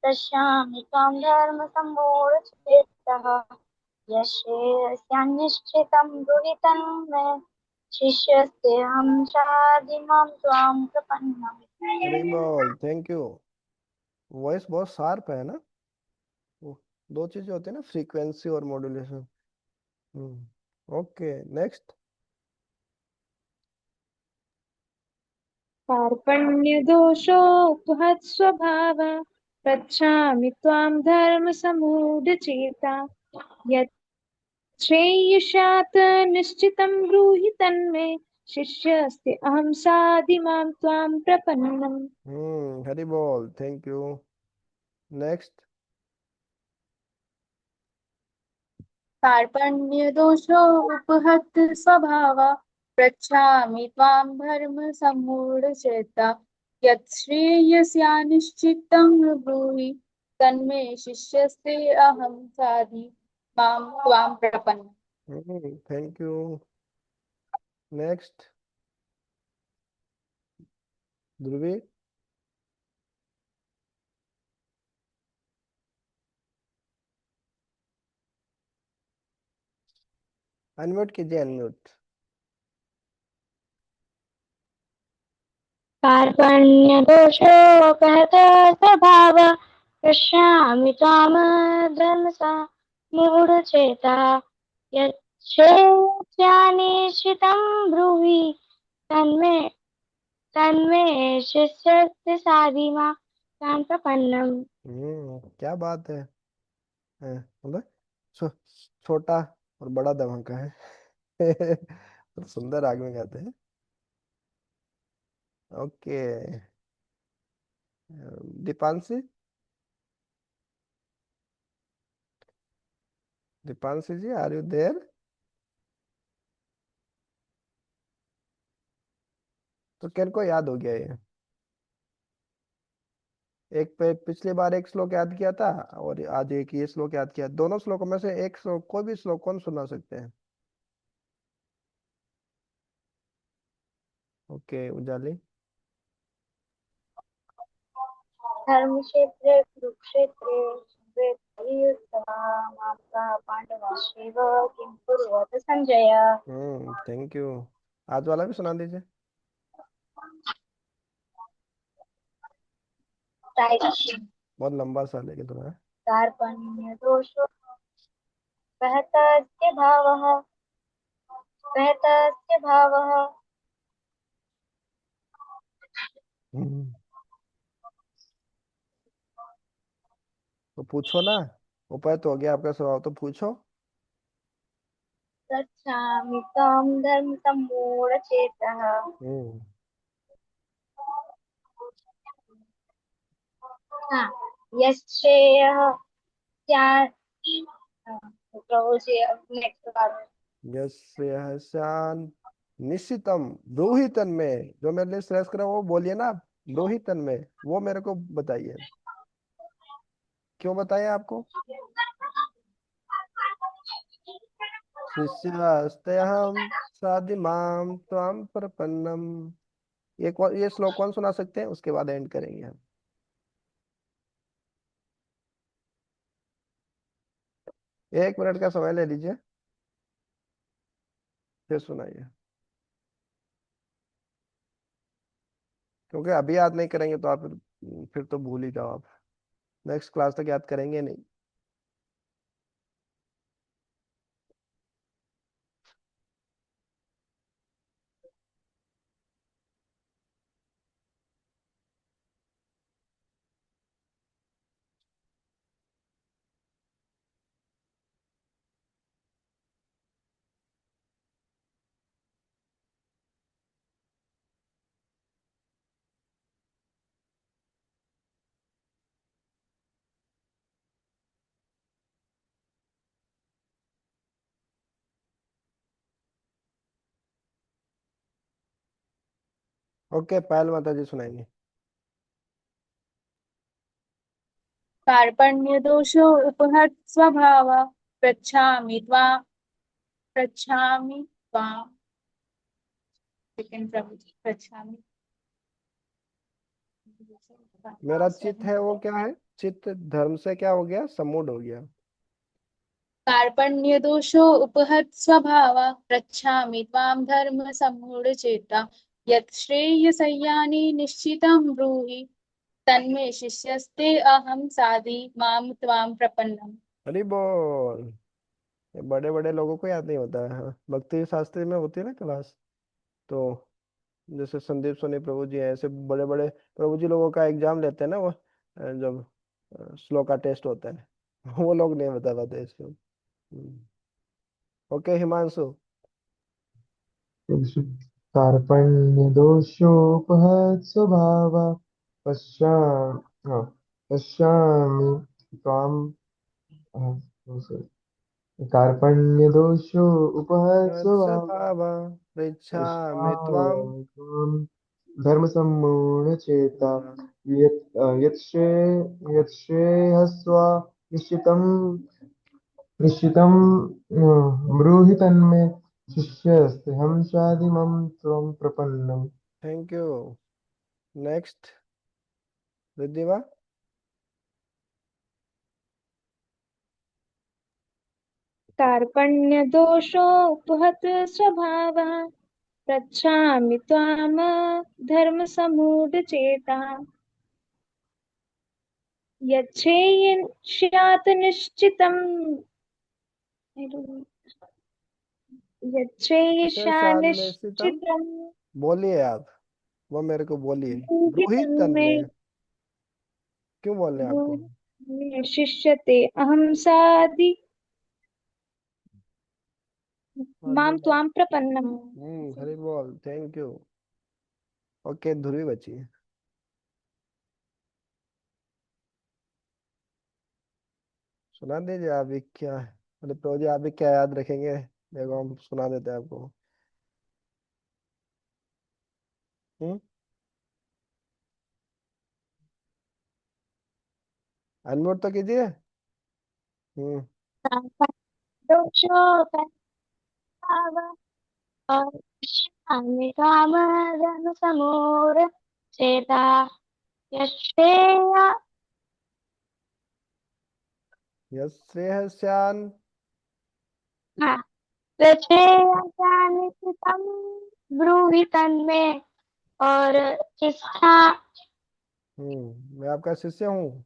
पश्यामि त्वां धर्मसम्मूढचेतः यश्रेयस्यान्निश्चितं ब्रूहि तन्मे शिष्यस्तेऽहं शाधिमां त्वां हरी प्रपन्नम्। बोल, थैंक यू। वॉइस बहुत शार्प है ना। वो दो चीजें होती है ना, फ्रीक्वेंसी और मॉड्यूलेशन। Okay, next. कार्पण्यदोषोपहत्स्वभावः पृच्छामि त्वां धर्मसम्मूढचेता यत् श्रेयस्यात् निश्चितं ब्रूहि तन्मे शिष्यस्ते अहं साधिमां त्वां प्रपन्नम्। हरी बोल, थैंक यू। नेक्स्ट। कार्पण्यदोषोपहत स्वभावः पृच्छामि त्वां धर्मसम्मूढचेता यत् श्रेयस्यानिश्चितं ब्रूहि तन्मे शिष्यस्ते अहं साधि मां त्वां प्रपन्नम्। Thank you. Next. Dhruvi. Unmute कीजिए, अनम्यूट। कार्पण्यदोषोपहतः स्वभावः पश्यामि त्वां धर्मसम्मूढचेतः यच्छ्रेयस्यानिश्चितं ब्रूहि तन्मे तन्मे शिष्यस्य साधिमा तां प्रपन्नम्। क्या बात है। मतलब छो, छोटा और बड़ा धमाका है। और सुंदर राग में गाते हैं। Okay. Deepanshi. Deepanshi ji, are you there? तो किन को याद हो गया ये? एक पे पिछली बार एक श्लोक याद किया था, और आज एक ये श्लोक याद किया। दोनों श्लोकों में से एक श्लोक, कोई भी श्लोक कौन सुना सकते हैं? ओके, उजाली। धर्मक्षेत्रे कुरुक्षेत्रे द्वैतयुद्धः माता पाण्डवाश्चैव किं कुर्वत सञ्जय। Thank you. आज वाला भी सुना दीजिए। बहुत लंबा सा लेकिन थोड़ा। कार्पण्यदोषो बहतस्य भावः बहतस्य भावः हम्म, तो पूछो ना। उपाय तो हो गया आपका स्वभाव, तो पूछो। गच्छामि त्वां धर्मसम्मूढचेतः। हम्म। हाँ, यश्रेयः स्यात्। प्रभु जी नेक्स्ट बार। यस्यान निश्चितम ब्रूहि तन्मे, जो मेरे लिए श्रेष्ठ करा वो बोलिए ना आप, ब्रूहि तन्मे, वो मेरे को बताइए, क्यों बताइए आपको। शिष्यास्तेहम साधिमाम त्वाम प्रपन्नम। ये श्लोक कौन सुना सकते हैं, उसके बाद एंड करेंगे हम। 1 मिनट का समय ले लीजिए, फिर सुनाइए, क्योंकि अभी याद नहीं करेंगे तो आप फिर तो भूल ही जाओ आप, नेक्स्ट क्लास तक याद करेंगे नहीं। ओके, पायल माता जी सुनाएंगे। कार्पण्यदोषो उपहत स्वभाव पृच्छामि त्वां सेकंड प्रभु जी, पृच्छामि। मेरा चित्त है वो क्या है, चित्त धर्म से क्या हो गया, सम्मूढ़ हो गया। कार्पण्यदोषो उपहत स्वभाव पृच्छामि त्वां धर्म सम्मूढचेता। यत् श्रेयसय्यानि निश्चितं ब्रूहि तन्मे शिष्यस्ते अहं साधि माम त्वां प्रपन्नम। अरे बोल, ये बड़े बड़े लोगों को याद नहीं होता है। हाँ, भक्ति शास्त्री में होती है ना क्लास, तो जैसे संदीप सोनी प्रभु जी हैं, ऐसे बड़े बड़े प्रभु जी लोगों का एग्जाम लेते हैं ना वो, जब स्लो का टेस्ट होता है वो लोग नहीं बता पाते इसको। ओके हिमांशु। कार्पण्यदोषोपहत स्वभाव पश्चा हाँ, पश्यामि त्वां हाँ, कार्पण्यदोषो उपहत स्वभाव स्वभाव पृच्छामि त्वाम। पश्यामि त्वां धर्मसम्मूढचेता। यत् श्रेयस्वा निश्चितं निश्चितं ब्रूहि तन्मे शिष्यस्तेऽहं शाधिमं त्वं प्रपन्नम्। Thank you. नेक्स्ट रिद्धिमा। कार्पण्यदोषोपहत स्वभावः पृच्छामि त्वां धर्मसम्मूढचेतः। यच्छ्रेयस्यात् निश्चितं। निश्चितम, यच्छ्रेयस्यान्निश्चितं बोलिए आप, वो मेरे को बोलिए। ब्रूहि ब्रूहि तन्मे तन्मे, क्यों बोल रहे हैं आपको। ब्रूहि शिष्यते अहं साधि मां माध्यम। त्वां प्रपन्नम्। हरि बोल, थैंक यू। ओके ध्रुवी बची है, सुना दीजिए आप भी क्या है, मतलब प्रभु जी आप भी क्या याद रखेंगे, देखो हम सुना देते हैं आपको। हम्म। अनम्यूट तो कीजिए। हम्म। दोषोपहत और पश्यामि त्वां धर्मसम्मूढचेता। यच्छ्रेय यस्यान। प्रचेयसानिश्चितं ब्रूहि तन्मे। और शिक्षा। मैं आपका शिष्य हूँ,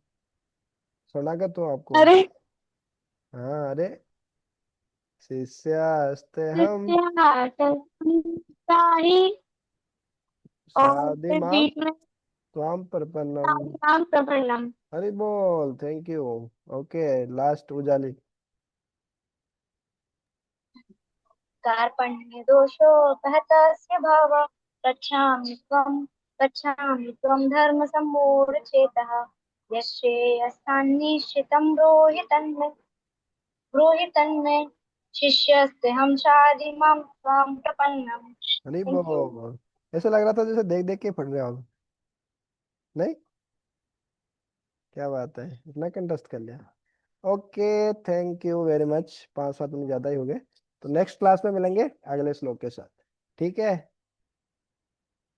शरणागत हूँ आपको। अरे हाँ अरे, शिष्यास्ते हम शिष्या ही। और शादी फिर माम बीच में त्वाम प्रपन्नम। नाम प्रबलम। हरि बोल, thank you. Okay last Ujali. कार्पण्य दोषोपहतस्य भाव गच्छामि त्वं धर्मसम्मूढचेतः यश्रेयस्यान्निश्चितं ब्रूहि तन्मे शिष्यस्तेऽहं शाधि मां त्वां प्रपन्नम्। अरे थैंक यू। ऐसा लग रहा था जैसे देख देख के पढ़ रहे हो हम। नहीं, क्या बात है, इतना कंटेस्ट कर लिया। Okay, thank you very much. 5-7 minute ज्यादा ही हो गए। तो नेक्स्ट क्लास में मिलेंगे अगले श्लोक के साथ। ठीक है।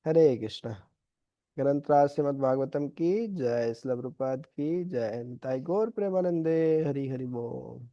हरे कृष्णा। ग्रंथराज श्रीमद् भागवतम की जय, श्रील प्रभुपाद की जय, निताई गौर प्रेमानंदे, हरि हरि बोल।